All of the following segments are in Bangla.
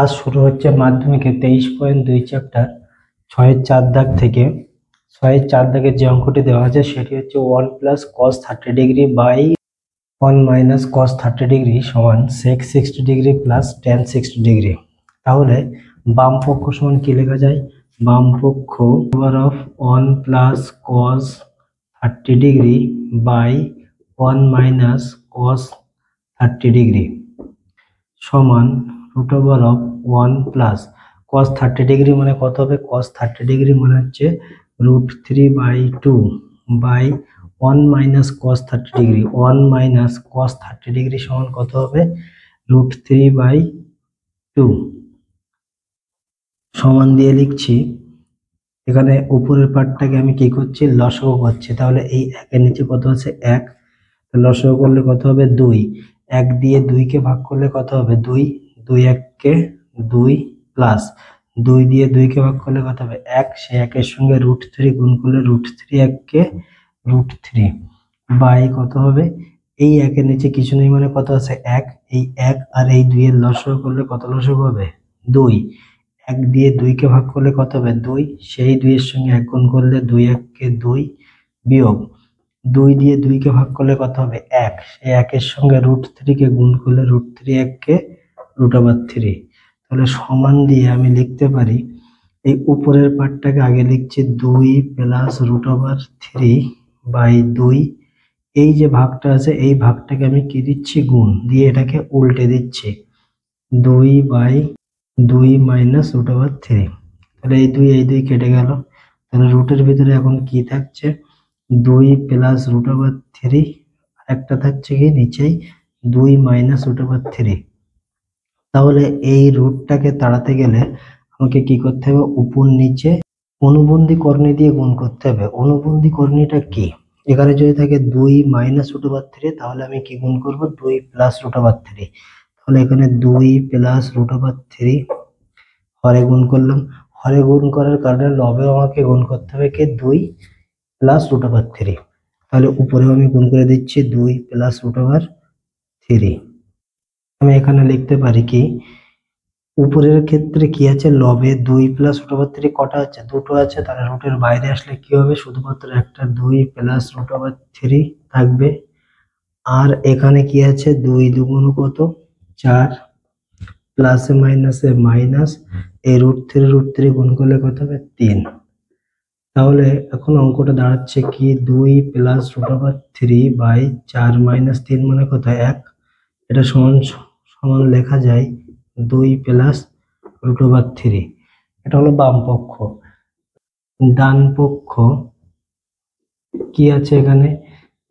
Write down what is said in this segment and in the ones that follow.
আজ শুরু হচ্ছে মাধ্যমিকে 23.2 চ্যাপ্টার 6-4 দাগ থেকে। 6-4 দাগের যে অঙ্কটি দেওয়া আছে সেটি হচ্ছে 1 plus cos 30 degree by 1 minus cos 30 degree সমান sec 60 degree plus tan 60 degree. তাহলে বাম পক্ষ সমান কি লেখা যায়? বাম পক্ষ power of 1 plus cos 30 degree by 1 minus cos 30 degree সমান root over of 1 plus cos 30 degree মানে কত হবে? কস 30 ডিগ্রি মানে হচ্ছে √3/2 by 1 minus cos 30 degree. 1 minus cos 30 degree সমান কত হবে? √3/2 সমান দিয়ে লিখছি। এখানে উপরের পার্টটাকে আমি কি করছি? লসাগু করছি। তাহলে এই একের নিচে কত আছে? 1। লসাগু করলে কত হবে? 2। 1 দিয়ে 2 কে ভাগ করলে কত হবে? 2। 2 1 কে 2 প্লাস 2 দিয়ে 2 কে ভাগ করলে কত হবে? 1। সেই 1 এর সঙ্গে √3 গুণ করলে √3 1 কে √3 বাই কত হবে? এই 1 এর নিচে কিছু নেই মানে কত আছে? 1। এই 1 আর এই 2 এর লসাগু করলে কত লসাগু হবে? 2। 1 দিয়ে 2 কে ভাগ করলে কত হবে? 2। সেই 2 এর সঙ্গে 1 গুণ করলে 2 1 কে 2 বিয়োগ 2 দিয়ে 2 কে ভাগ করলে কত হবে? 1। সেই 1 এর সঙ্গে √3 কে গুণ করলে √3 1 কে √3। তাহলে সমান দিয়ে আমি লিখতে পারি, এই উপরের পার্টটাকে আগে লিখছি 2 প্লাস √3 বাই 2। এই যে ভাগটা আছে এই ভাগটাকে আমি কি দিচ্ছি? গুণ দিয়ে এটাকে উল্টে দিচ্ছি 2 বাই 2 মাইনাস √3। তাহলে এই 2 কেটে গেল। তাহলে রুটের ভিতরে এখন কি থাকছে? 2 প্লাস √3, একটা থাকছে কি নিচেই 2 মাইনাস √3। তাহলে এই রুটটাকে তাড়াতে গেলে আমাকে কি করতে হবে? উপর নিচে অনুবন্ধী কর্ণী দিয়ে গুণ করতে হবে। অনুবন্ধী কর্ণীটা কি? এখানে যদি থাকে 2 মাইনাস √3 তাহলে আমি কি গুণ করব? 2 প্লাস √3। তাহলে এখানে 2 প্লাস √3 হরে গুণ করলাম। হরে গুণ করার কারণে লবেও আমাকে গুণ করতে হবে কি? 2 প্লাস √3। তাহলে উপরেও আমি গুণ করে দিচ্ছি 2 প্লাস √3। আমি এখানে লিখতে পারি কি, উপরের ক্ষেত্রে কি আছে? লবে 2 প্লাস √3 কটা আছে? দুটো আছে। তাহলে রুটের বাইরে আসলে কি হবে? শুধুমাত্র একটা 2 প্লাস √3 থাকবে। আর এখানে কি আছে? 2 দুগুণ কত? 4 প্লাসে মাইনাসে মাইনাস, এই √3 গুণ করলে কত হবে? 3। তাহলে এখন অঙ্কটা দাঁড়াচ্ছে কি? 2 প্লাস √3 বাই 4 মাইনাস 3 মানে কত? 1। এটা সমান সমান লেখা যায় 2 প্লাস √3। এটা হলো বাম পক্ষ। ডান পক্ষ কি আছে এখানে?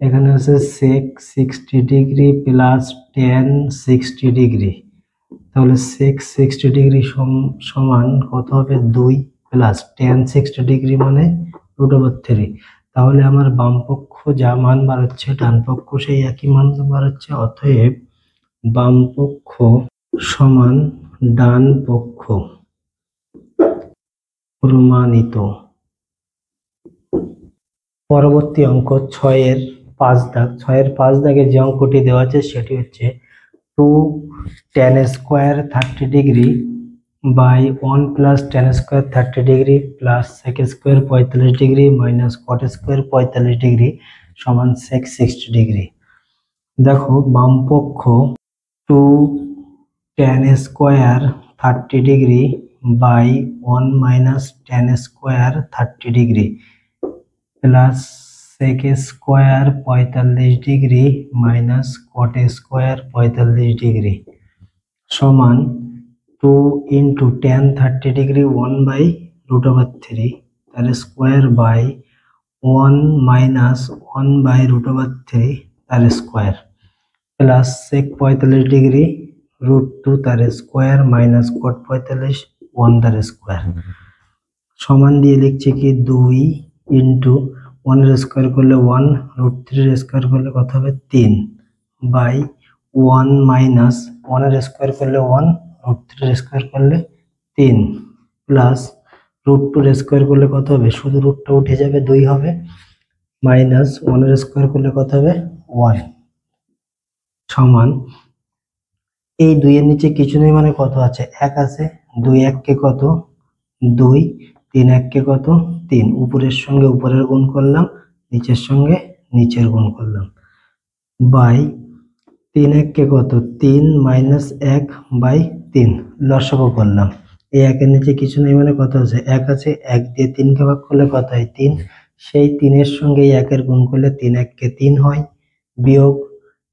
এখানে আছে সেক 60 ডিগ্রি প্লাস টেন 60 ডিগ্রি। তাহলে সেক 60 ডিগ্রি সমান কত হবে? 2 প্লাস টেন 60 ডিগ্রি মানে √3। তাহলে আমার বাম পক্ষ যা মান বার হচ্ছে ডান পক্ষ সেই একই মান বার হচ্ছে। অতএব বাম পক্ষ সমান ডান পক্ষ প্রমাণিত। পরবর্তী অঙ্ক 6-এর 5 দাগ। 6-এর 5 দাগে যে অঙ্কটি দেওয়া আছে সেটি হচ্ছে 2 tan square 30 degree by 1 plus tan square 30 degree plus sec square 45 degree minus cot square 45 degree সমান sec 60 ডিগ্রি। দেখো বাম পক্ষ 2 tan square 30 degree by 1 minus tan square 30 degree plus sec square 45 degree minus cot square 45 degree সমান 2 ইন্টু tan 30 ডিগ্রি 1 বাই √3 তার স্কোয়ার বাই 1 মাইনাস 1 বাই √3 তার স্কোয়ার প্লাস sec 45 ডিগ্রি √2 তার স্কোয়ার মাইনাস cot 45 1 তার স্কোয়ার সমান দিয়ে লিখছি কি 2 ইন্টু 1 এর স্কোয়ার করলে 1, √3 এর স্কোয়ার করলে কত হবে? 3 বাই 1 মাইনাস 1 এর স্কোয়ার করলে 1, √3 এর স্কোয়ার করলে 3 প্লাস √2 এর স্কোয়ার করলে কত হবে? শুধু রুটটা উঠে যাবে 2 হবে মাইনাস 1 এর স্কোয়ার করলে কত হবে? 1 সমান এই 2 এর নিচে কিছু নেই মানে কত আছে, 1 আছে। 2 1 কে কত 2, 3 1 কে কত 3, উপরের সঙ্গে উপরের গুণ করলাম, নিচের সঙ্গে নিচের গুণ করলাম, বাই 3 1 কে কত 3 মাইনাস 1 বাই 3, লসাগু করলাম। এই 1 এর নিচে কিছু নেই মানে কত আছে, 1 আছে। 1 দিয়ে 3 কে ভাগ করলে কত হয় 3, সেই 3 এর সঙ্গে এই 1 এর গুণ করলে 3 1 কে 3 হয়, বিয়োগ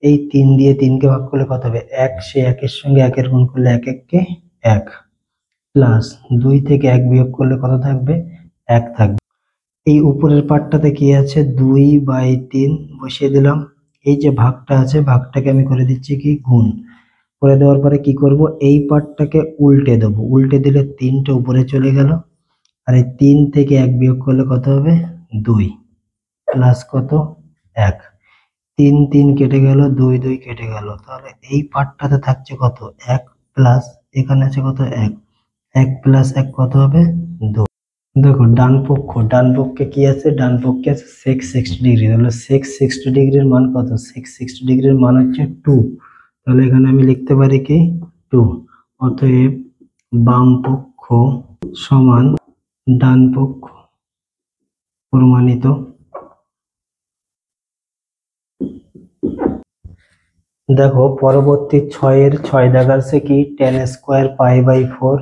এই 3 দিয়ে 3 কে ভাগ করলে কত হবে 1, সেই 1 এর সঙ্গে 1 এর গুণ করলে 1 1 কে 1, প্লাস 2 থেকে 1 বিয়োগ করলে কত থাকবে 1 থাকবে। এই উপরের পার্টটাতে কি আছে 2/3 বসিয়ে দিলাম। এই যে ভাগটা আছে ভাগটাকে আমি করে দিচ্ছি কি গুণ, করে দেওয়ার পরে কি করব, এই পার্টটাকে উল্টে দেবো, উল্টে দিলে 3টা উপরে চলে গেল, আর এই 3 থেকে 1 বিয়োগ করলে কত হবে 2, প্লাস কত 1, 3 3 কেটে গেল, 2 2 কেটে গেল, তাহলে এই পার্টটাতে থাকছে কত 1, প্লাস এখানে আছে কত 1, 1 প্লাস 1 কত হবে 2। দেখো ডান পক্ষে কি আছে, ডান পক্ষে আছে sec 60 ডিগ্রি, তাহলে sec 60 ডিগ্রির মান কত, sec 60 ডিগ্রির মান হচ্ছে 2, তাহলে এখানে আমি লিখতে পারি কি 2, অতএব বাম পক্ষ সমান ডান পক্ষ প্রমাণিত। দেখো পরবর্তী 6 দেখা যাচ্ছে কি tan square pi by 4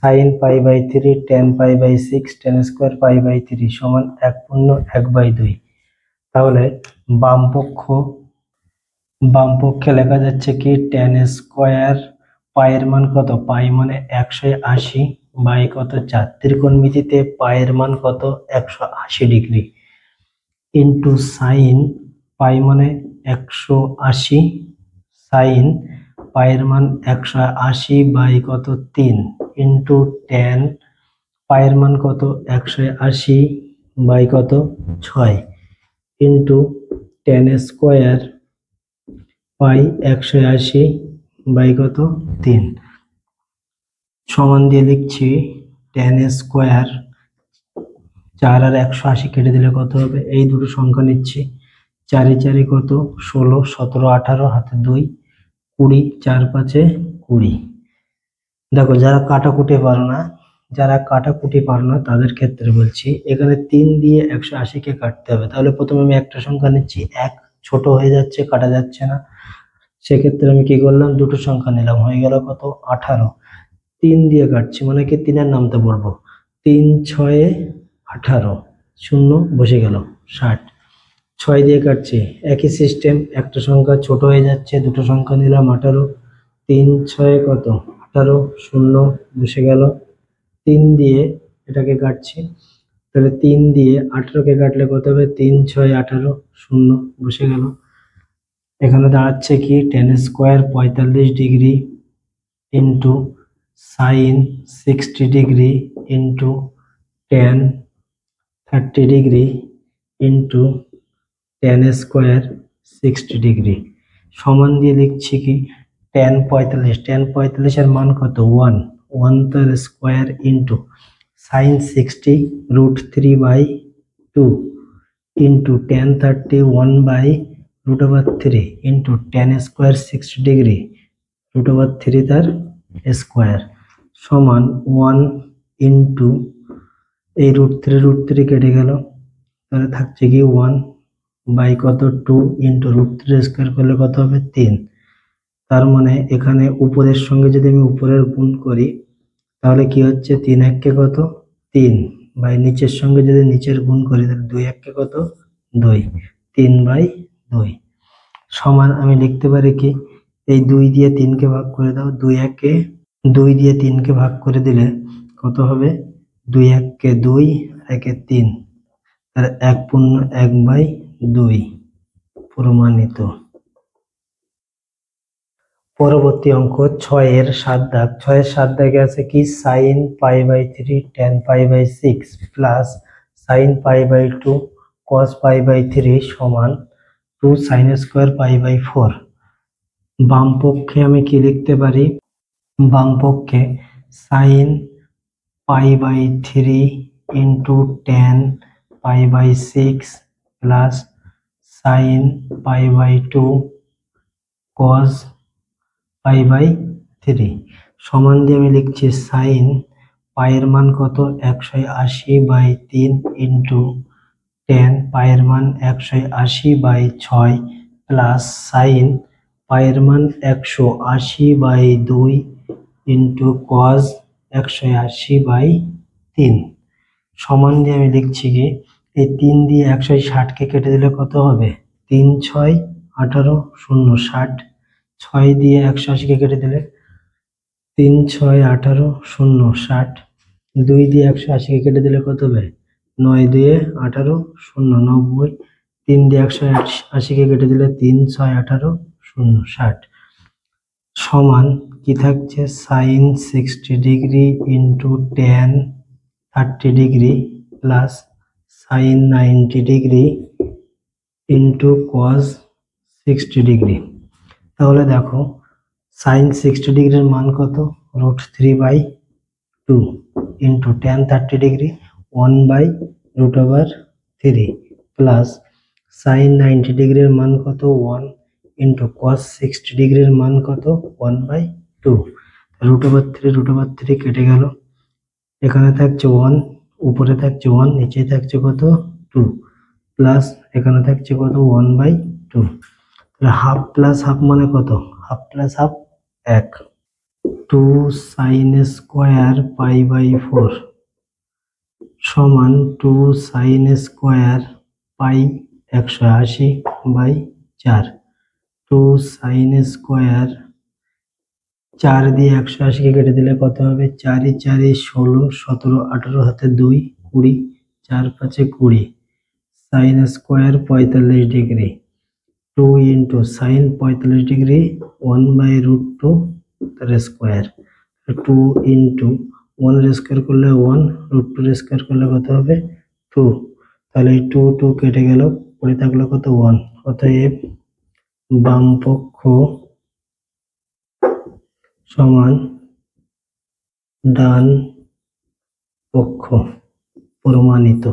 sin pi by 3 tan pi by 6 tan square pi by 3 সমান 1/2। তাহলে বাম পক্ষে লেখা যাচ্ছে কি tan স্কোয়ার পায়ের মান কত, পাই মানে 180 বাই কত 4, ত্রিকোণমিতিতে পায়ের মান কত 180 ডিগ্রি, ইন্টু সাইন পাই মানে 180, সাইন পায়ের মান 180 বাই কত 3, ইন্টু ট্যান পায়ের মান কত 180 বাই কত 6, into tan square pi 180 by কত 3, সমান দিয়ে লিখছি ট্যান স্কোয়ার, 4 আর 180 কেটে দিলে কত হবে, এই দুটো সংখ্যা নিচ্ছি, 4 4 কত 16 17 18 হাতে 2 20, 4 5 20। দেখো যারা কাটাকুটি পারো না তাদের ক্ষেত্রে বলছি, এখানে 3 দিয়ে 180 কে কাটতে হবে, তাহলে প্রথমে আমি একটা সংখ্যা নিচ্ছি, 1 ছোট হয়ে যাচ্ছে কাটা যাচ্ছে না, সেক্ষেত্রে আমি কি করলাম দুটো সংখ্যা নিলাম, হয়ে গেল কত 18, 3 দিয়ে কাটছি মানে কি 3 এর নামতে বলবো, 3 6 18, শূন্য বসে গেল 60, 6 দিয়ে কাটছি একই সিস্টেম, একটা সংখ্যা ছোট হয়ে যাচ্ছে দুটো সংখ্যা নিলাম 18, 3 6 কত 18, শূন্য বসে গেল, 3 দিয়ে এটাকে কাটছি, তাহলে 3 দিয়ে 18 কে কাটলে কত হবে 3 6 18, শূন্য বসে গেল, এখানে দাঁড়াচ্ছে কি tan square 45 degree into sign 60 degree into tan 30 degree into tan square 60 degree, সমান দিয়ে লিখছি কি tan 45 এর মান কত 1, 1 তার square into sign 60 √3/2 into tan 30 1/√3 into tan square 60 degree √3 তার স্কোয়ার, সমান 1 ইন্টু এই √3 কেটে গেল, তাহলে থাকছে কি 1 বাই কত 2 ইন্টু √3 স্কোয়ার করলে কত হবে 3, তার মানে এখানে উপরের সঙ্গে যদি আমি উপরের গুণ করি তাহলে কি হচ্ছে 3 1 কে কত 3, বাই নিচের সঙ্গে যদি নিচের গুণ করি তাহলে 2 1 কে কত 2, 3/2, সমান আমি লিখতে পারি কি এই 2 দিয়ে 3 কে ভাগ করে দাও, 2 দিয়ে 3 কে ভাগ করে দিলে কত হবে 2 1 কে 2 1 এ 3, তার 1/2 প্রমাণিত। পরবর্তী অঙ্ক 6 দাগে আছে কি sin π/3 tan π/6 plus sin π/2 cos π/3 সমান 2 sin স্কোয়ার π/4। বাম পক্ষে আমি কি লিখতে পারি, বাম পক্ষে sin π/3 into tan π/6 plus sin π/2 cos π/3 সমান দিয়ে আমি লিখছি সাইন পায়ের মান কত 180/3 ইন্টু টেন পায়ের মান 180/6 প্লাস সাইন পায়ের মান 180/2 ইন্টু কজ 180/3 সমান দিয়ে আমি লিখছি কি এই 3 দিয়ে 160কে কেটে দিলে কত হবে 3 6 18 0 60 6 দিয়ে 180কে কেটে দিলে 3 6 18 0 60 2 দিয়ে 180কে কেটে দিলে কত হবে 9 দিয়ে 18 0 90 3 দিয়ে 180কে কেটে দিলে 3 6 18 0 60 সমান কি থাকছে sine 60 degree into tan 30 degree plus sine 90 degree into cos 60 degree. তাহলে দেখো সাইন 60 ডিগ্রির মান কত √3/2 into tan 30 degree 1/√3 plus sine 90 ডিগ্রির মান কত 1 ইন্টু কস 60 ডিগ্রির মান কত 1/2 √3 কেটে গেল এখানে থাকছে 1 উপরে থাকছে 1 নিচে থাকছে কত 2 প্লাস এখানে থাকছে কত 1/2 তাহলে হাফ প্লাস হাফ মানে কত half plus half 1 2 sine square π/4 সমান 2 sine square pi 180/4 2 sine square 4 দিয়ে 180কে কেটে দিলে কত হবে 4 4 16 17 18 হাতে 2 20 4 5 20 sine square 45 degree 2 into sign 45 degree 1/√2 তার স্কয়ার 2 ইন্টু 1 এর স্কয়ার করলে 1 √2 এর স্কয়ার করলে কত হবে 2 তাহলে 2 2 কেটে গেল পড়ে থাকলো কত 1 অতএব বাম পক্ষ সমান ডান পক্ষ প্রমাণিত।